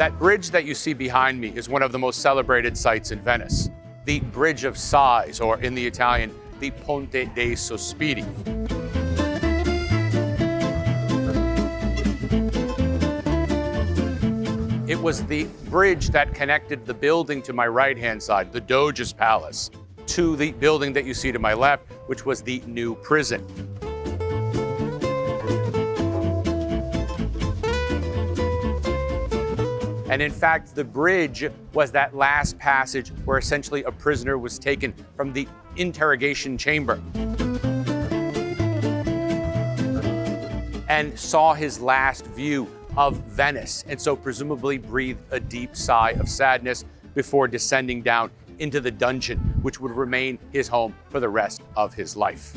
That bridge that you see behind me is one of the most celebrated sights in Venice, the Bridge of Sighs, or in the Italian, the Ponte dei Sospiri. It was the bridge that connected the building to my right-hand side, the Doge's palace, to the building that you see to my left, which was the new prison. And in fact, the bridge was that last passage where essentially a prisoner was taken from the interrogation chamber and saw his last view of Venice, and so presumably breathed a deep sigh of sadness before descending down into the dungeon, which would remain his home for the rest of his life.